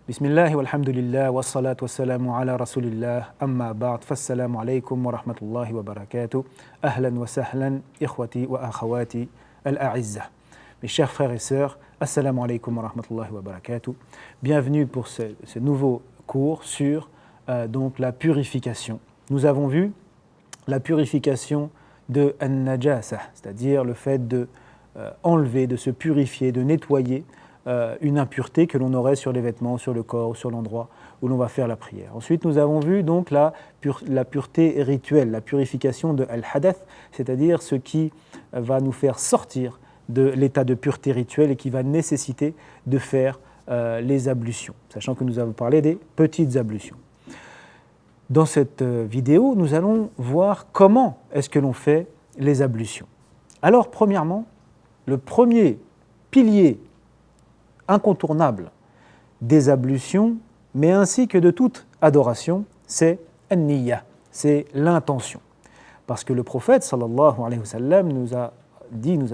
Bismillah walhamdulillah wa salatu wa salamu ala rasulillah amma ba'd fassalamu alaykum wa rahmatullahi wa barakatuh ahlan wa sahlan ikhwati wa akhawati al-a'izza. Mes chers frères et sœurs, assalamu alaykum wa rahmatullahi wa barakatuh. Bienvenue pour ce nouveau cours sur donc la purification. Nous avons vu la purification de an-najasa, c'est-à-dire le fait de enlever, de se purifier, de nettoyer une impureté que l'on aurait sur les vêtements, sur le corps, sur l'endroit où l'on va faire la prière. Ensuite, nous avons vu donc la pureté rituelle, la purification de al-hadath, c'est-à-dire ce qui va nous faire sortir de l'état de pureté rituelle et qui va nécessiter de faire les ablutions, sachant que nous avons parlé des petites ablutions. Dans cette vidéo, nous allons voir comment est-ce que l'on fait les ablutions. Alors, premièrement, le premier pilier incontournable des ablutions, mais ainsi que de toute adoration, c'est an-niyya, c'est l'intention. Parce que le prophète sallallahu alayhi wa sallam nous a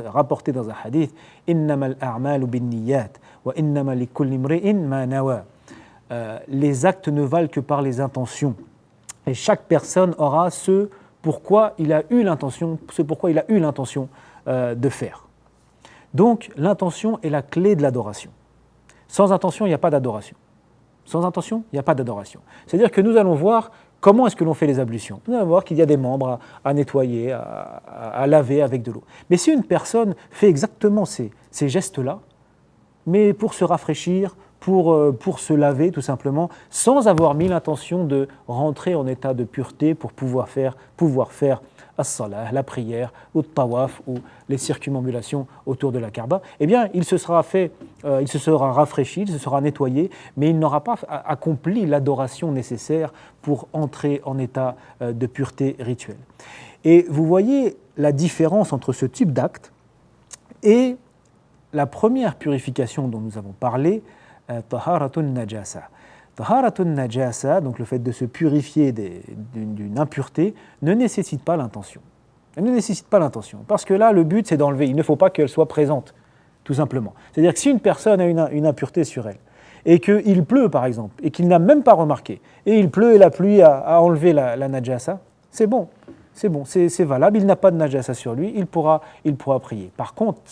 rapporté dans un hadith « Innamal a'malu bin-niyyat wa innama likulli imri'in ma nawa » Les actes ne valent que par les intentions. Et chaque personne aura ce pourquoi il a eu l'intention de faire. Donc l'intention est la clé de l'adoration. Sans intention, il n'y a pas d'adoration. Sans intention, il n'y a pas d'adoration. C'est-à-dire que nous allons voir comment est-ce que l'on fait les ablutions. Nous allons voir qu'il y a des membres à nettoyer, à laver avec de l'eau. Mais si une personne fait exactement ces gestes-là, mais pour se rafraîchir, pour se laver tout simplement, sans avoir mis l'intention de rentrer en état de pureté pour pouvoir faire as-salah, la prière, ou le tawaf, ou les circumambulations autour de la Kaaba, eh bien, il se sera rafraîchi, il se sera nettoyé, mais il n'aura pas accompli l'adoration nécessaire pour entrer en état de pureté rituelle. Et vous voyez la différence entre ce type d'acte et la première purification dont nous avons parlé, taharatun najasa. Taharatun najasa, donc le fait de se purifier d'une impureté, ne nécessite pas l'intention. Elle ne nécessite pas l'intention, parce que là, le but, c'est d'enlever. Il ne faut pas qu'elle soit présente, tout simplement. C'est-à-dire que si une personne a une impureté sur elle, et qu'il pleut, par exemple, et qu'il n'a même pas remarqué, et il pleut et la pluie a enlevé la najasa, c'est bon, c'est valable, il n'a pas de najasa sur lui, il pourra prier. Par contre,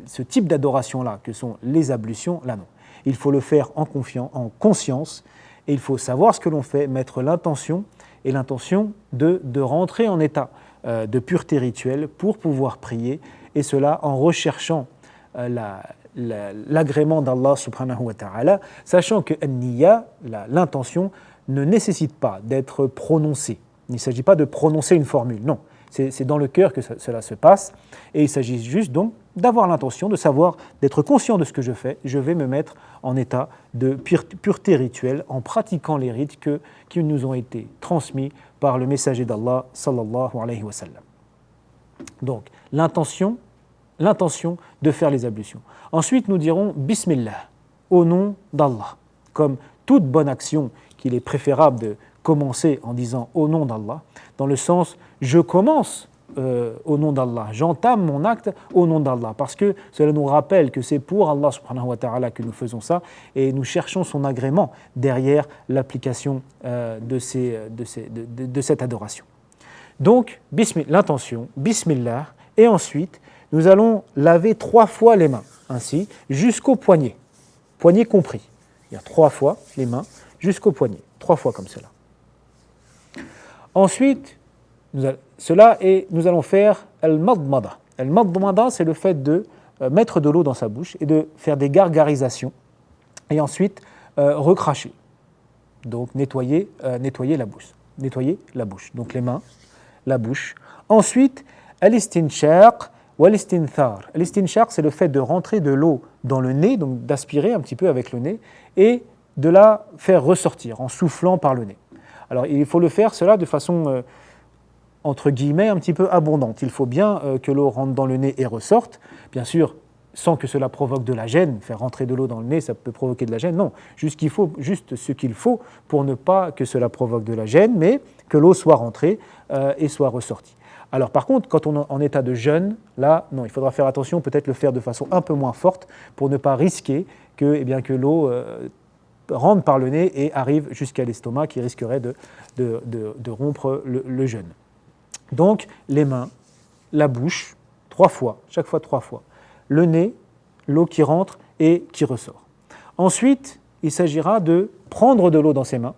ce type d'adoration-là, que sont les ablutions, là non. Il faut le faire en conscience, et il faut savoir ce que l'on fait, mettre l'intention, et l'intention de rentrer en état de pureté rituelle pour pouvoir prier, et cela en recherchant l'agrément d'Allah subhanahu wa ta'ala, sachant que an-niyya, l'intention, ne nécessite pas d'être prononcée. Il ne s'agit pas de prononcer une formule, non. C'est dans le cœur que cela se passe, et il s'agit juste donc d'avoir l'intention, de savoir, d'être conscient de ce que je fais. Je vais me mettre en état de pureté rituelle en pratiquant les rites qui nous ont été transmis par le messager d'Allah sallallahu alayhi wa sallam. Donc l'intention de faire les ablutions. Ensuite nous dirons Bismillah, au nom d'Allah. Comme toute bonne action qu'il est préférable de commencer en disant au nom d'Allah, dans le sens je commence au nom d'Allah, j'entame mon acte au nom d'Allah, parce que cela nous rappelle que c'est pour Allah subhanahu wa ta'ala que nous faisons ça, et nous cherchons son agrément derrière l'application de cette adoration. Donc, l'intention, Bismillah, et ensuite nous allons laver 3 fois les mains, ainsi, jusqu'au poignet compris. Il y a 3 fois les mains jusqu'au poignet, 3 fois comme cela. Ensuite, nous allons faire al-madmada. Al-madmada, c'est le fait de mettre de l'eau dans sa bouche et de faire des gargarisations et ensuite recracher. Donc nettoyer la bouche. Donc les mains, la bouche. Ensuite, al-istinshaq ou al-istinthar. Al-istinshaq, c'est le fait de rentrer de l'eau dans le nez, donc d'aspirer un petit peu avec le nez et de la faire ressortir en soufflant par le nez. Alors il faut le faire cela de façon entre guillemets un petit peu abondante. Il faut bien que l'eau rentre dans le nez et ressorte, bien sûr sans que cela provoque de la gêne. Faire rentrer de l'eau dans le nez, ça peut provoquer de la gêne, non, juste ce qu'il faut pour ne pas que cela provoque de la gêne, mais que l'eau soit rentrée et soit ressortie. Alors par contre, quand on est en état de jeûne, là, non, il faudra faire attention, peut-être le faire de façon un peu moins forte pour ne pas risquer que l'eau rentre par le nez et arrive jusqu'à l'estomac qui risquerait de rompre le jeûne. Donc les mains, la bouche, 3 fois, chaque fois 3 fois. Le nez, l'eau qui rentre et qui ressort. Ensuite, il s'agira de prendre de l'eau dans ses mains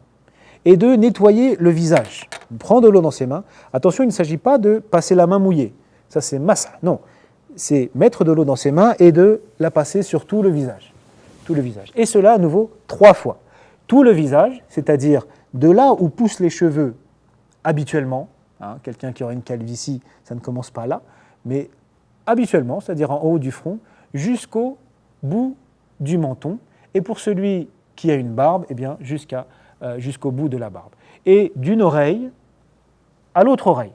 et de nettoyer le visage. On prend de l'eau dans ses mains. Attention, il ne s'agit pas de passer la main mouillée. Ça, c'est massa. Non, c'est mettre de l'eau dans ses mains et de la passer sur tout le visage. Tout le visage. Et cela, à nouveau, 3 fois. Tout le visage, c'est-à-dire de là où poussent les cheveux habituellement. Quelqu'un qui aura une calvitie, ça ne commence pas là, mais habituellement, c'est-à-dire en haut du front, jusqu'au bout du menton. Et pour celui qui a une barbe, eh bien, jusqu'au bout de la barbe. Et d'une oreille à l'autre oreille.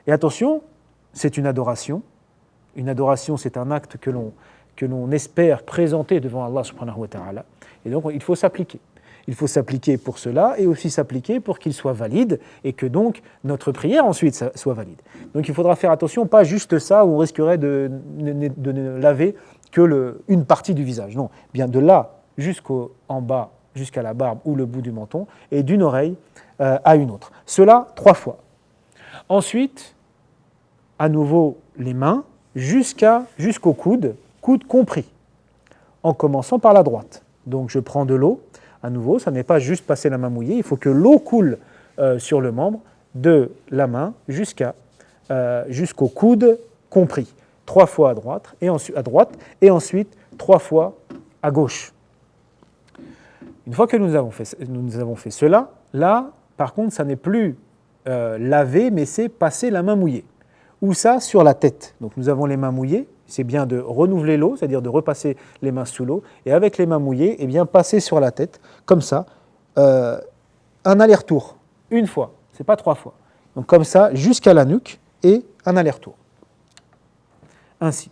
Et attention, c'est une adoration. Une adoration, c'est un acte que l'on espère présenter devant Allah subhanahu wa ta'ala. Et donc, il faut s'appliquer. Il faut s'appliquer pour cela et aussi s'appliquer pour qu'il soit valide et que donc notre prière ensuite soit valide. Donc il faudra faire attention, pas juste ça où on risquerait de ne laver que une partie du visage. Non, bien de là jusqu'en bas, jusqu'à la barbe ou le bout du menton et d'une oreille à une autre. Cela 3 fois. Ensuite, à nouveau les mains jusqu'au coude compris, en commençant par la droite. Donc je prends de l'eau. À nouveau, ça n'est pas juste passer la main mouillée, il faut que l'eau coule sur le membre de la main jusqu'au coude compris. 3 fois à droite et ensuite 3 fois à gauche. Une fois que nous avons fait cela, là, par contre, ça n'est plus laver, mais c'est passer la main mouillée. Ou ça, sur la tête. Donc nous avons les mains mouillées. C'est bien de renouveler l'eau, c'est-à-dire de repasser les mains sous l'eau, et avec les mains mouillées, eh bien passer sur la tête, comme ça, un aller-retour, une fois, c'est pas 3 fois. Donc comme ça, jusqu'à la nuque, et un aller-retour. Ainsi.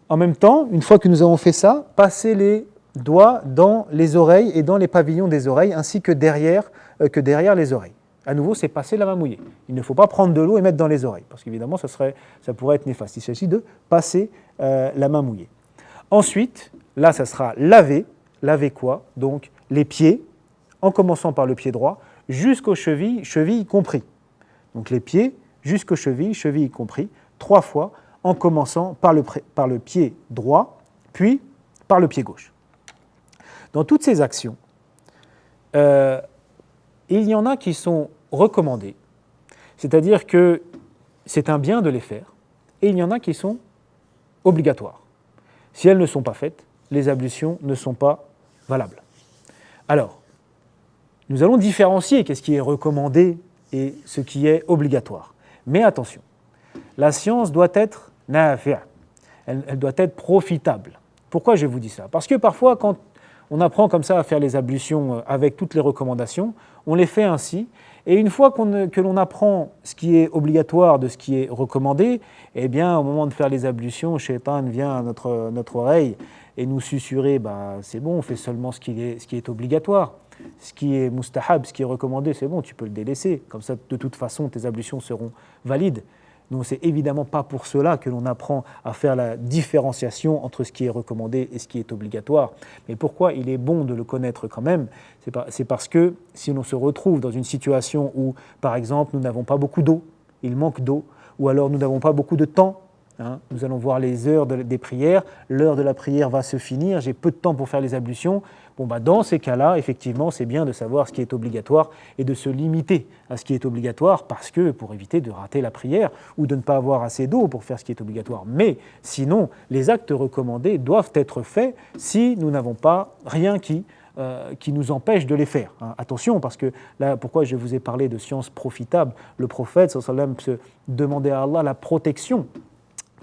En même temps, une fois que nous avons fait ça, passer les doigts dans les oreilles et dans les pavillons des oreilles, ainsi que derrière les oreilles. À nouveau, c'est passer la main mouillée. Il ne faut pas prendre de l'eau et mettre dans les oreilles, parce qu'évidemment, ça pourrait être néfaste. Il s'agit de passer la main mouillée. Ensuite, là, ça sera laver. Laver quoi? Donc, les pieds, en commençant par le pied droit, jusqu'aux chevilles, chevilles compris. Donc, les pieds jusqu'aux chevilles, chevilles compris, 3 fois, en commençant par le pied droit, puis par le pied gauche. Dans toutes ces actions, il y en a qui sont recommandées, c'est-à-dire que c'est un bien de les faire, et il y en a qui sont obligatoires. Si elles ne sont pas faites, les ablutions ne sont pas valables. Alors, nous allons différencier qu'est-ce qui est recommandé et ce qui est obligatoire. Mais attention, la science doit être nafi', elle doit être profitable. Pourquoi je vous dis ça? Parce que parfois, quand on apprend comme ça à faire les ablutions avec toutes les recommandations, on les fait ainsi, et une fois que l'on apprend ce qui est obligatoire de ce qui est recommandé, eh bien, au moment de faire les ablutions, Shaitan vient à notre oreille et nous susurrer, c'est bon, on fait seulement ce qui est obligatoire. Ce qui est mustahab, ce qui est recommandé, c'est bon, tu peux le délaisser. Comme ça, de toute façon, tes ablutions seront valides. Donc, c'est évidemment pas pour cela que l'on apprend à faire la différenciation entre ce qui est recommandé et ce qui est obligatoire. Mais pourquoi il est bon de le connaître quand même? C'est parce que si l'on se retrouve dans une situation où, par exemple, nous n'avons pas beaucoup d'eau, il manque d'eau, ou alors nous n'avons pas beaucoup de temps, nous allons voir les heures des prières, l'heure de la prière va se finir, j'ai peu de temps pour faire les ablutions. Dans ces cas-là, effectivement, c'est bien de savoir ce qui est obligatoire et de se limiter à ce qui est obligatoire pour éviter de rater la prière ou de ne pas avoir assez d'eau pour faire ce qui est obligatoire. Mais sinon, les actes recommandés doivent être faits si nous n'avons pas rien qui nous empêche de les faire. Attention, parce que là, pourquoi je vous ai parlé de science profitable, le prophète sallallahu alayhi wa sallam se demandait à Allah la protection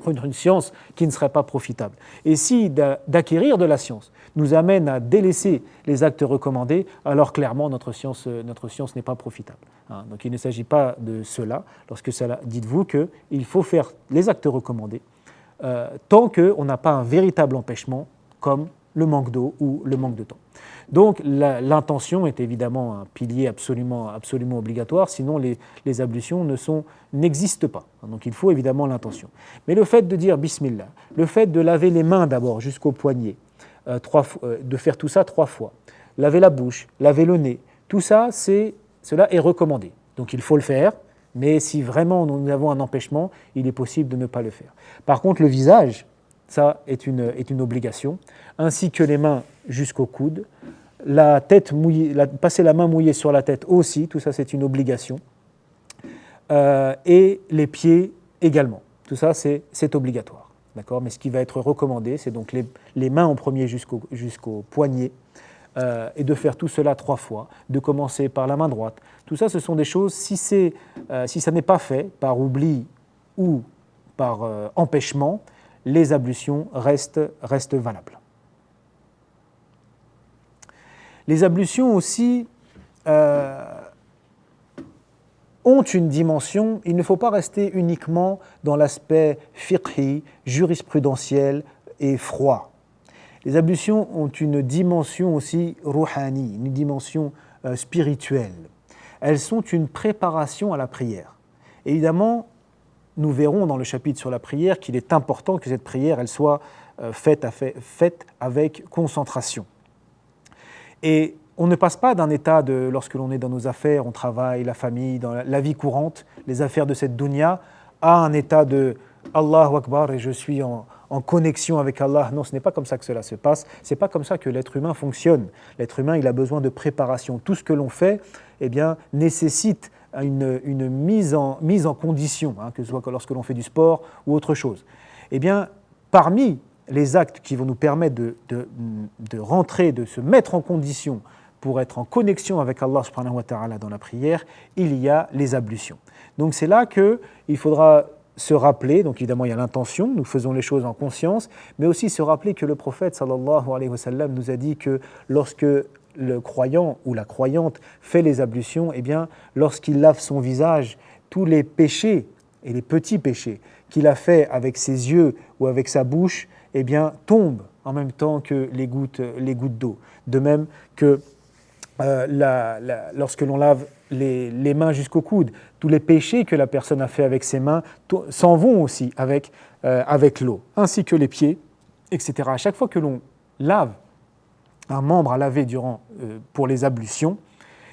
une science qui ne serait pas profitable. Et si d'acquérir de la science nous amène à délaisser les actes recommandés, alors clairement notre science n'est pas profitable. Donc il ne s'agit pas de cela. Lorsque cela, dites-vous qu'il faut faire les actes recommandés tant qu'on n'a pas un véritable empêchement comme le manque d'eau ou le manque de temps. Donc l'intention est évidemment un pilier absolument obligatoire, sinon les ablutions n'existent pas. Donc il faut évidemment l'intention. Mais le fait de dire Bismillah, le fait de laver les mains d'abord jusqu'au poignet, de faire tout ça 3 fois. Laver la bouche, laver le nez, tout ça, cela est recommandé. Donc il faut le faire, mais si vraiment nous avons un empêchement, il est possible de ne pas le faire. Par contre, le visage, ça est une obligation, ainsi que les mains jusqu'au coude, la tête mouillée, passer la main mouillée sur la tête aussi, tout ça c'est une obligation, et les pieds également, tout ça c'est obligatoire. D'accord ? Mais ce qui va être recommandé, c'est donc les mains en premier jusqu'au poignet, et de faire tout cela 3 fois, de commencer par la main droite. Tout ça, ce sont des choses, si ça n'est pas fait par oubli ou par empêchement, les ablutions restent valables. Les ablutions aussi ont une dimension, il ne faut pas rester uniquement dans l'aspect fiqhi, jurisprudentiel et froid. Les ablutions ont une dimension aussi rouhani, une dimension spirituelle. Elles sont une préparation à la prière. Évidemment, nous verrons dans le chapitre sur la prière qu'il est important que cette prière elle soit faite avec concentration. Et on ne passe pas d'un état de, lorsque l'on est dans nos affaires, on travaille, la famille, dans la vie courante, les affaires de cette dunya, à un état de Allahu Akbar et je suis en connexion avec Allah. Non, ce n'est pas comme ça que cela se passe. Ce n'est pas comme ça que l'être humain fonctionne. L'être humain, il a besoin de préparation. Tout ce que l'on fait, eh bien, nécessite une mise en condition, que ce soit lorsque l'on fait du sport ou autre chose. Eh bien, parmi les actes qui vont nous permettre de rentrer, de se mettre en condition pour être en connexion avec Allah subhanahu wa ta'ala dans la prière, il y a les ablutions. Donc c'est là qu'il faudra se rappeler, donc évidemment il y a l'intention, nous faisons les choses en conscience, mais aussi se rappeler que le prophète sallallahu alayhi wa sallam nous a dit que lorsque le croyant ou la croyante fait les ablutions, eh bien lorsqu'il lave son visage, tous les péchés et les petits péchés qu'il a fait avec ses yeux ou avec sa bouche, eh bien tombent en même temps que les gouttes d'eau. De même que lorsque l'on lave les mains jusqu'au coude, tous les péchés que la personne a fait avec ses mains s'en vont aussi avec l'eau, ainsi que les pieds, etc. À chaque fois que l'on lave un membre à laver pour les ablutions,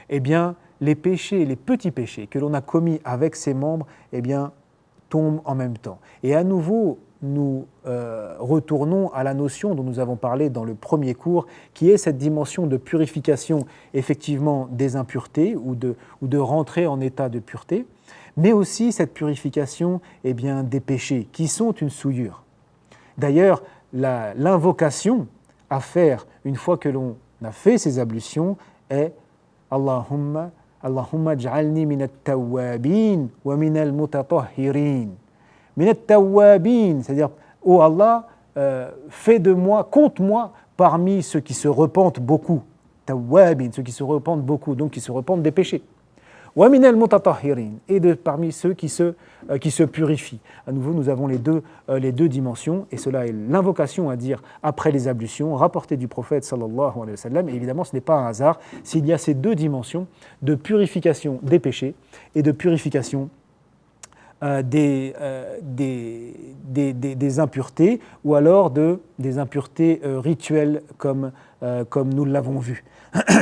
eh bien, les péchés, les petits péchés que l'on a commis avec ces membres, eh bien, tombent en même temps. Et à nouveau, nous retournons à la notion dont nous avons parlé dans le premier cours, qui est cette dimension de purification effectivement des impuretés ou de rentrer en état de pureté, mais aussi cette purification eh bien, des péchés qui sont une souillure. D'ailleurs, l'invocation à faire une fois que l'on a fait ces ablutions est Allahumma j'alni minat tawwabin wa minal mutatahhirin. Minat tawwabin, c'est-à-dire, oh Allah, fais de moi, compte-moi parmi ceux qui se repentent beaucoup. Tawwabin, ceux qui se repentent beaucoup, donc qui se repentent des péchés. Wa minal mutatahhirin, et parmi ceux qui se purifient. À nouveau, nous avons les deux dimensions, et cela est l'invocation à dire après les ablutions, rapportée du prophète sallallahu alayhi wa sallam. Et évidemment, ce n'est pas un hasard s'il y a ces deux dimensions de purification des péchés et de purification des impuretés, ou alors des impuretés rituelles comme nous l'avons vu.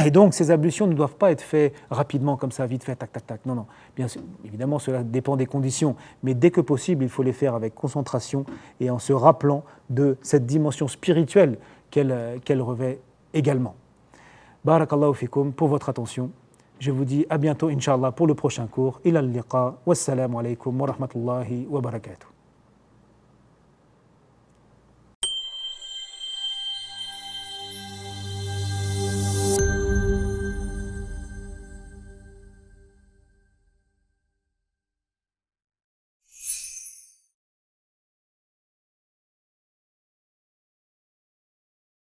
Et donc ces ablutions ne doivent pas être faites rapidement comme ça, vite fait, tac, tac, tac. Non, non. Bien sûr, évidemment, cela dépend des conditions, mais dès que possible, il faut les faire avec concentration et en se rappelant de cette dimension spirituelle qu'elle revêt également. Barakallahu fikum pour votre attention. Je vous dis à bientôt, Inch'Allah, pour le prochain cours. Ila al-liqa. Wassalamu alaykum wa rahmatullahi wa barakatuh.